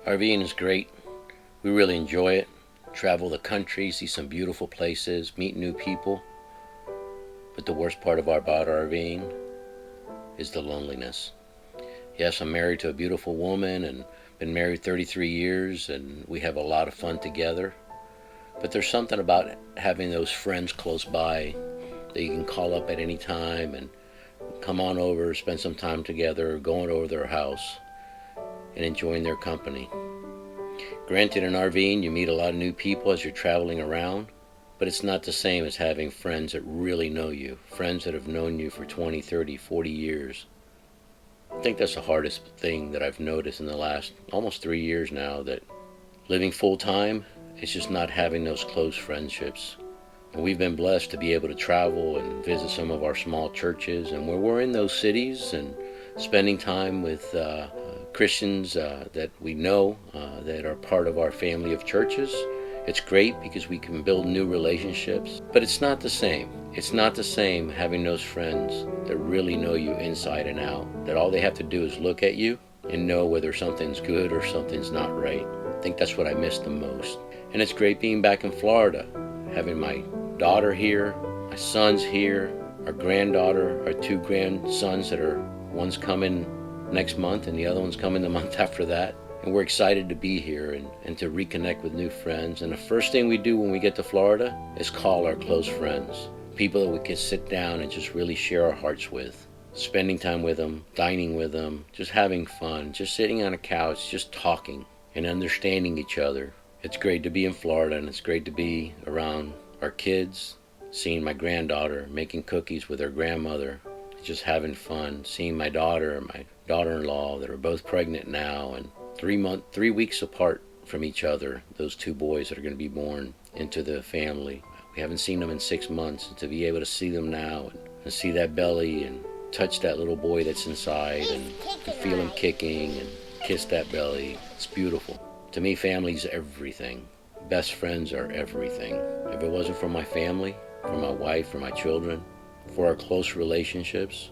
RVing is great. We really enjoy it. Travel the country, see some beautiful places, meet new people. But the worst part about RVing is the loneliness. Yes, I'm married to a beautiful woman and been married 33 years, and we have a lot of fun together. But there's something about having those friends close by that you can call up at any time and come on over, spend some time together, going over their house and enjoying their company. Granted, in RVing, you meet a lot of new people as you're traveling around, but it's not the same as having friends that really know you, friends that have known you for 20, 30, 40 years. I think that's the hardest thing that I've noticed in the last almost 3 years now, that living full time is just not having those close friendships. And we've been blessed to be able to travel and visit some of our small churches, and when we're in those cities and spending time with Christians that we know that are part of our family of churches, it's great because we can build new relationships. But it's not the same. It's not the same having those friends that really know you inside and out, that all they have to do is look at you and know whether something's good or something's not right. I think that's what I miss the most. And it's great being back in Florida, having my daughter here, my son's here, our granddaughter, our two grandsons that are, one's coming next month and the other one's coming the month after that. And we're excited to be here and to reconnect with new friends. And the first thing we do when we get to Florida is call our close friends, people that we can sit down and just really share our hearts with, spending time with them, dining with them, just having fun, just sitting on a couch, just talking and understanding each other. It's great to be in Florida, and it's great to be around our kids, seeing my granddaughter making cookies with her grandmother, just having fun, seeing my daughter and my daughter-in-law that are both pregnant now and 3 weeks apart from each other, those two boys that are going to be born into the family. We haven't seen them in 6 months, and to be able to see them now and see that belly and touch that little boy that's inside and to feel him kicking and kiss that belly, it's beautiful. To me, family's everything. Best friends are everything. If it wasn't for my family, for my wife, for my children, for our close relationships,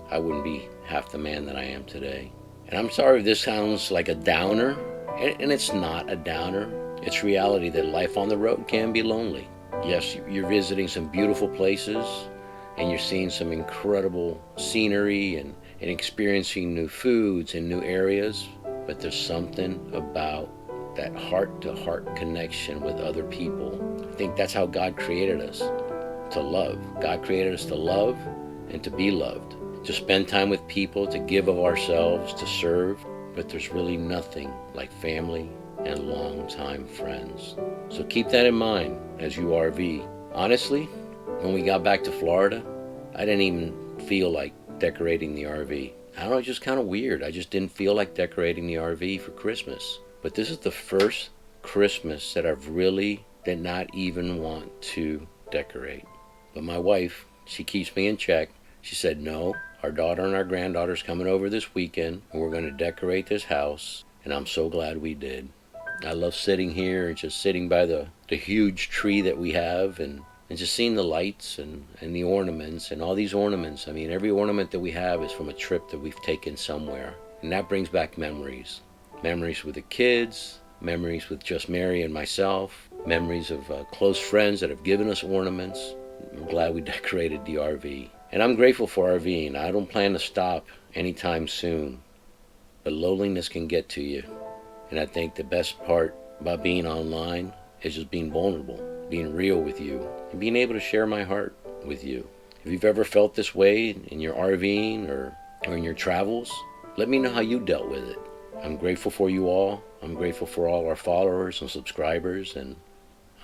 I wouldn't be half the man that I am today. And I'm sorry if this sounds like a downer, and it's not a downer. It's reality that life on the road can be lonely. Yes, you're visiting some beautiful places, and you're seeing some incredible scenery and experiencing new foods and new areas, but there's something about that heart-to-heart connection with other people. I think that's how God created us, to love. God created us to love and to be loved, to spend time with people, to give of ourselves, to serve. But there's really nothing like family and longtime friends. So keep that in mind as you RV. Honestly, when we got back to Florida, I didn't even feel like decorating the RV. I don't know, it's just kind of weird. I just didn't feel like decorating the RV for Christmas. But this is the first Christmas that I've really did not even want to decorate. But my wife, she keeps me in check. She said, no, our daughter and our granddaughter's coming over this weekend, and we're going to decorate this house. And I'm so glad we did. I love sitting here and just sitting by the huge tree that we have and just seeing the lights and the ornaments and all these ornaments. I mean, every ornament that we have is from a trip that we've taken somewhere. And that brings back memories. Memories with the kids, memories with just Mary and myself, memories of close friends that have given us ornaments. I'm glad we decorated the RV. And I'm grateful for RVing. I don't plan to stop anytime soon. But loneliness can get to you. And I think the best part about being online is just being vulnerable, being real with you, and being able to share my heart with you. If you've ever felt this way in your RVing or in your travels, let me know how you dealt with it. I'm grateful for you all. I'm grateful for all our followers and subscribers, and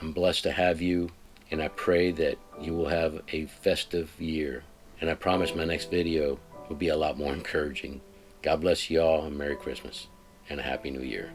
I'm blessed to have you, and I pray that you will have a festive year. And I promise my next video will be a lot more encouraging. God bless you all, and Merry Christmas, and a Happy New Year.